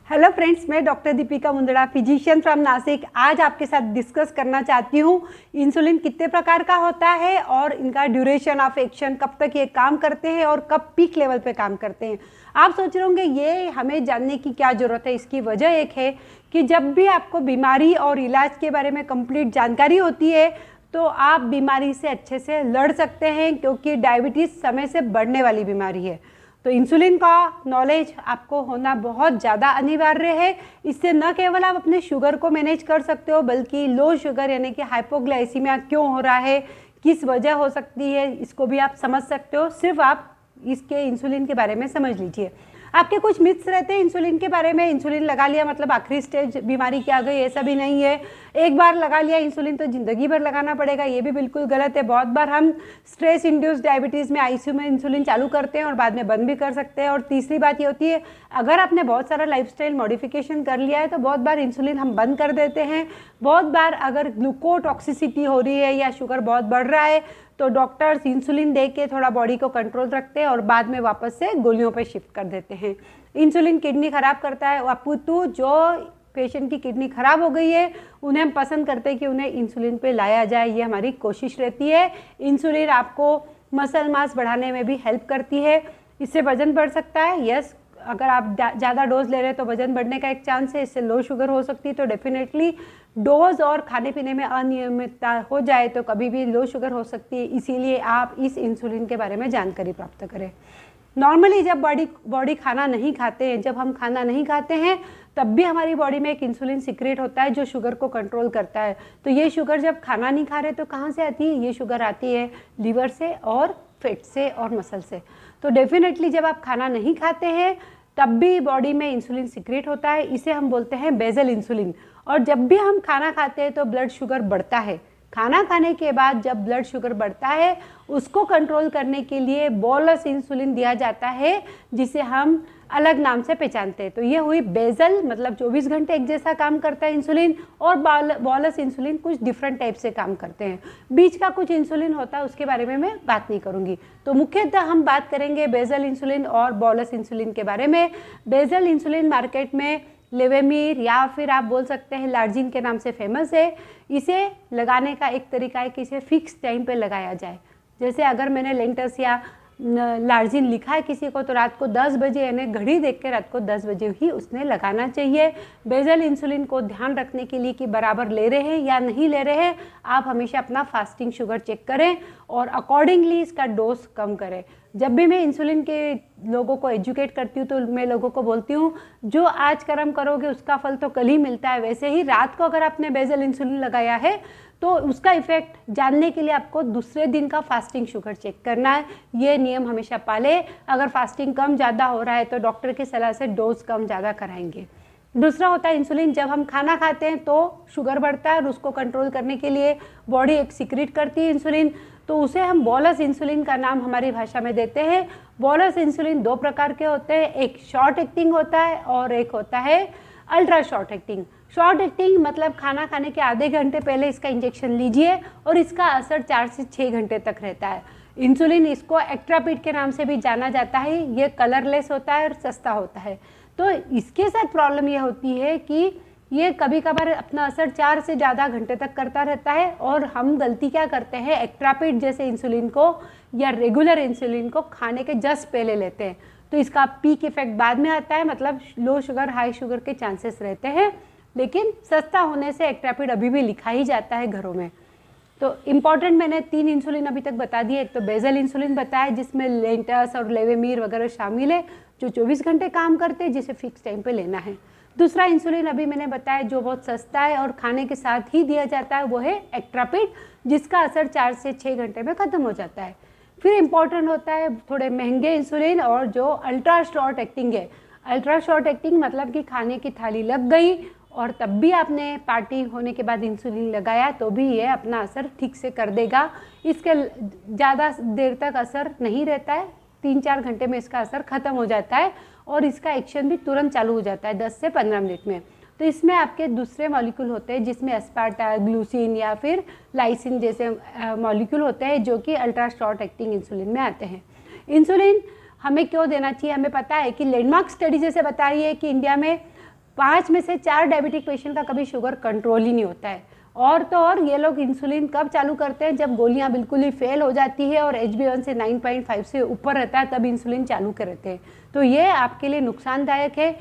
Hello friends, मैं doctor Deepika Mundada, physician from Nashik. आज आपके साथ डिस्कस करना चाहती हूँ इंसुलिन कितने प्रकार का होता है और इनका ड्यूरेशन ऑफ एक्शन, कब तक ये काम करते हैं और कब पीक लेवल पे काम करते हैं। आप सोच रहे होंगे ये हमें जानने की क्या ज़रूरत है। इसकी वजह एक है कि जब भी आपको बीमारी और इलाज के बारे में कंप्लीट जानकारी होती है तो आप बीमारी से अच्छे से लड़ सकते हैं, क्योंकि डायबिटीज़ समय से बढ़ने वाली बीमारी है। तो इंसुलिन का नॉलेज आपको होना बहुत ज़्यादा अनिवार्य है। इससे न केवल आप अपने शुगर को मैनेज कर सकते हो, बल्कि लो शुगर यानी कि हाइपोग्लाइसीमिया क्यों हो रहा है, किस वजह हो सकती है, इसको भी आप समझ सकते हो। सिर्फ आप इसके इंसुलिन के बारे में समझ लीजिए। आपके कुछ मिथ्स रहते हैं इंसुलिन के बारे में। इंसुलिन लगा लिया मतलब आखिरी स्टेज बीमारी की आ गई, ऐसा भी नहीं है। एक बार लगा लिया इंसुलिन तो ज़िंदगी भर लगाना पड़ेगा, ये भी बिल्कुल गलत है। बहुत बार हम स्ट्रेस इंड्यूस्ड डायबिटीज़ में आईसीयू में इंसुलिन चालू करते हैं और बाद में बंद भी कर सकते हैं। और तीसरी बात ये होती है, अगर आपने बहुत सारा लाइफस्टाइल मॉडिफिकेशन कर लिया है तो बहुत बार इंसुलिन हम बंद कर देते हैं। बहुत बार अगर ग्लूकोटॉक्सिसिटी हो रही है या शुगर बहुत बढ़ रहा है तो डॉक्टर्स इंसुलिन दे के थोड़ा बॉडी को कंट्रोल रखते हैं और बाद में वापस से गोलियों पे शिफ्ट कर देते हैं। इंसुलिन किडनी खराब करता है। अपितु जो पेशेंट की किडनी खराब हो गई है उन्हें हम पसंद करते हैं कि उन्हें इंसुलिन पे लाया जाए, ये हमारी कोशिश रहती है। इंसुलिन आपको मसल मास बढ़ाने में भी हेल्प करती है। इससे वजन बढ़ सकता है। यस, अगर आप ज़्यादा डोज ले रहे हैं तो वजन बढ़ने का एक चांस है। इससे लो शुगर हो सकती है। तो डेफिनेटली डोज और खाने पीने में अनियमितता हो जाए तो कभी भी लो शुगर हो सकती है। इसीलिए आप इस इंसुलिन के बारे में जानकारी प्राप्त करें। नॉर्मली जब बॉडी खाना नहीं खाते हैं, जब हम खाना नहीं खाते हैं तब भी हमारी बॉडी में एक इंसुलिन सीक्रेट होता है जो शुगर को कंट्रोल करता है। तो ये शुगर जब खाना नहीं खा रहे तो कहाँ से आती है? ये शुगर आती है लीवर से और फैट से और मसल से। तो डेफिनेटली जब आप खाना नहीं खाते हैं तब भी बॉडी में इंसुलिन सीक्रेट होता है। इसे हम बोलते हैं बेसल इंसुलिन। और जब भी हम खाना खाते हैं तो ब्लड शुगर बढ़ता है। खाना खाने के बाद जब ब्लड शुगर बढ़ता है उसको कंट्रोल करने के लिए बोलस इंसुलिन दिया जाता है, जिसे हम अलग नाम से पहचानते हैं। तो ये हुई बेसल, मतलब 24 घंटे एक जैसा काम करता है इंसुलिन। और बोलस इंसुलिन कुछ डिफरेंट टाइप से काम करते हैं। बीच का कुछ इंसुलिन होता है, उसके बारे में मैं बात नहीं करूँगी। तो मुख्यतः हम बात करेंगे बेसल इंसुलिन और बोलस इंसुलिन के बारे में। बेसल इंसुलिन मार्केट में लेवेमीर या फिर आप बोल सकते हैं लार्जिन के नाम से फेमस है। इसे लगाने का एक तरीका है कि इसे फिक्स टाइम पे लगाया जाए। जैसे अगर मैंने लेंटस या लार्जिन लिखा है किसी को तो रात को 10 बजे यानी घड़ी देख के रात को 10 बजे ही उसने लगाना चाहिए। बेसल इंसुलिन को ध्यान रखने के लिए कि बराबर ले रहे हैं या नहीं ले रहे हैं, आप हमेशा अपना फास्टिंग शुगर चेक करें और अकॉर्डिंगली इसका डोज कम करें। जब भी मैं इंसुलिन के लोगों को एजुकेट करती हूँ तो मैं लोगों को बोलती हूँ, जो आज कर्म करोगे उसका फल तो कल ही मिलता है। वैसे ही रात को अगर आपने बेसल इंसुलिन लगाया है तो उसका इफेक्ट जानने के लिए आपको दूसरे दिन का फास्टिंग शुगर चेक करना है। ये नियम हमेशा पाले। अगर फास्टिंग कम ज़्यादा हो रहा है तो डॉक्टर की सलाह से डोज कम ज़्यादा कराएंगे। दूसरा होता है इंसुलिन। जब हम खाना खाते हैं तो शुगर बढ़ता है और उसको कंट्रोल करने के लिए बॉडी एक सीक्रेट करती है इंसुलिन, तो उसे हम बोलस इंसुलिन का नाम हमारी भाषा में देते हैं। बोलस इंसुलिन 2 प्रकार के होते हैं, एक शॉर्ट एक्टिंग होता है और एक होता है ultra short acting. Short acting मतलब खाना खाने के आधे घंटे पहले इसका इंजेक्शन लीजिए और इसका असर 4 से 6 घंटे तक रहता है। इंसुलिन, इसको एक्ट्रापिड के नाम से भी जाना जाता है। ये कलरलेस होता है और सस्ता होता है। तो इसके साथ प्रॉब्लम ये होती है कि ये कभी कभार अपना असर 4 से ज़्यादा घंटे तक करता रहता है और हम गलती क्या करते हैं, एक्ट्रापिड जैसे इंसुलिन को या रेगुलर इंसुलिन को खाने के जस्ट पहले लेते हैं। तो इसका पीक इफेक्ट बाद में आता है, मतलब लो शुगर हाई शुगर के चांसेस रहते हैं। लेकिन सस्ता होने से एक्ट्रापिड अभी भी लिखा ही जाता है घरों में। तो इम्पॉर्टेंट मैंने 3 इंसुलिन अभी तक बता दिए। एक तो बेसल इंसुलिन बताया जिसमें लेंटस और लेवेमीर वगैरह शामिल है, जो 24 घंटे काम करते हैं, जिसे फिक्स टाइम पे लेना है। दूसरा इंसुलिन अभी मैंने बताया जो बहुत सस्ता है और खाने के साथ ही दिया जाता है, वो है एक्ट्रापिड, जिसका असर 4 से 6 घंटे में ख़त्म हो जाता है। फिर इम्पॉर्टेंट होता है थोड़े महंगे इंसुलिन और जो अल्ट्रा शॉर्ट एक्टिंग है। अल्ट्रा शॉर्ट एक्टिंग मतलब कि खाने की थाली लग गई और तब भी आपने पार्टी होने के बाद इंसुलिन लगाया तो भी ये अपना असर ठीक से कर देगा। इसके ज़्यादा देर तक असर नहीं रहता है, 3-4 घंटे में इसका असर ख़त्म हो जाता है और इसका एक्शन भी तुरंत चालू हो जाता है 10 से 15 मिनट में। तो इसमें आपके दूसरे मॉलिक्यूल होते हैं जिसमें एस्पार्टाम, ग्लूसिन या फिर लाइसिन जैसे मॉलिक्यूल होते हैं जो कि अल्ट्रा शॉर्ट एक्टिंग इंसुलिन में आते हैं। इंसुलिन हमें क्यों देना चाहिए? हमें पता है कि लैंडमार्क स्टडी जैसे बता रही है कि इंडिया में 5 में से 4 डायबिटिक पेशेंट का कभी शुगर कंट्रोल ही नहीं होता है। और तो और ये लोग इंसुलिन कब चालू करते हैं, जब गोलियां बिल्कुल ही फेल हो जाती है और HbA1c 9.5 से ऊपर रहता है, तब इंसुलिन चालू करते हैं। तो ये आपके लिए नुकसानदायक है।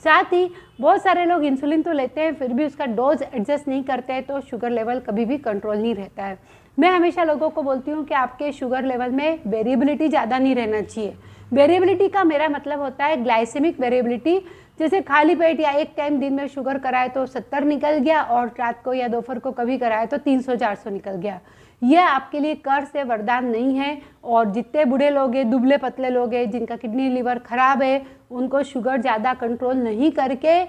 साथ ही बहुत सारे लोग इंसुलिन तो लेते हैं फिर भी उसका डोज एडजस्ट नहीं करते हैं, तो शुगर लेवल कभी भी कंट्रोल नहीं रहता है। मैं हमेशा लोगों को बोलती हूँ कि आपके शुगर लेवल में वेरिएबिलिटी ज़्यादा नहीं रहना चाहिए। वेरिएबिलिटी का मेरा मतलब होता है ग्लाइसेमिक वेरिएबिलिटी। जैसे खाली पेट या एक टाइम दिन में शुगर कराए तो 70 निकल गया और रात को या दोपहर को कभी कराए तो 300-400 निकल गया। यह आपके लिए कर से वरदान नहीं है। और जितने बूढ़े लोग हैं, दुबले पतले लोग हैं, जिनका किडनी लीवर खराब है, उनको शुगर ज़्यादा कंट्रोल नहीं करके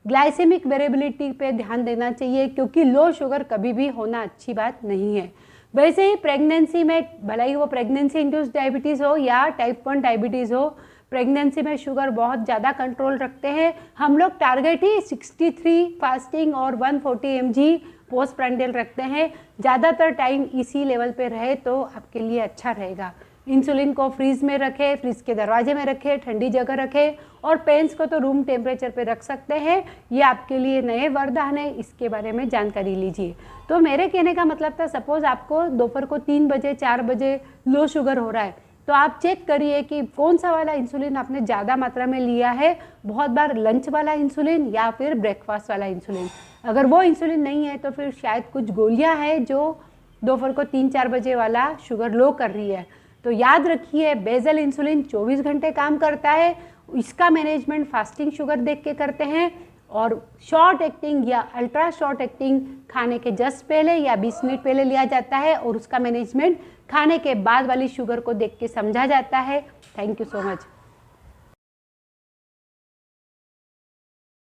ग्लाइसेमिक वेरिएबिलिटी पे ध्यान देना चाहिए, क्योंकि लो शुगर कभी भी होना अच्छी बात नहीं है। वैसे ही प्रेगनेंसी में, भले ही वो प्रेगनेंसी इंड्यूस्ड डायबिटीज़ हो या टाइप 1 डायबिटीज़ हो, प्रेगनेंसी में शुगर बहुत ज़्यादा कंट्रोल रखते हैं। हम लोग टारगेट ही 63 फास्टिंग और 140 mg पोस्ट प्रेंडियल रखते हैं। ज़्यादातर टाइम इसी लेवल पे रहे तो आपके लिए अच्छा रहेगा। इंसुलिन को फ्रीज में रखें, फ्रीज के दरवाजे में रखें, ठंडी जगह रखें, और पेन्स को तो रूम टेम्परेचर पे रख सकते हैं। ये आपके लिए नए वरदान है, इसके बारे में जानकारी लीजिए। तो मेरे कहने का मतलब था, सपोज आपको दोपहर को 3 बजे 4 बजे लो शुगर हो रहा है, तो आप चेक करिए कि कौन सा वाला इंसुलिन आपने ज़्यादा मात्रा में लिया है। बहुत बार लंच वाला इंसुलिन या फिर ब्रेकफास्ट वाला इंसुलिन। अगर वो इंसुलिन नहीं है तो फिर शायद कुछ गोलियां हैं जो दोपहर को 3-4 बजे वाला शुगर लो कर रही है। तो याद रखिए, बेसल इंसुलिन 24 घंटे काम करता है। इसका मैनेजमेंट फास्टिंग शुगर देख के करते हैं, और शॉर्ट एक्टिंग या अल्ट्रा शॉर्ट एक्टिंग खाने के जस्ट पहले या 20 मिनट पहले लिया जाता है, और उसका मैनेजमेंट खाने के बाद वाली शुगर को देख के समझा जाता है। Thank you so much.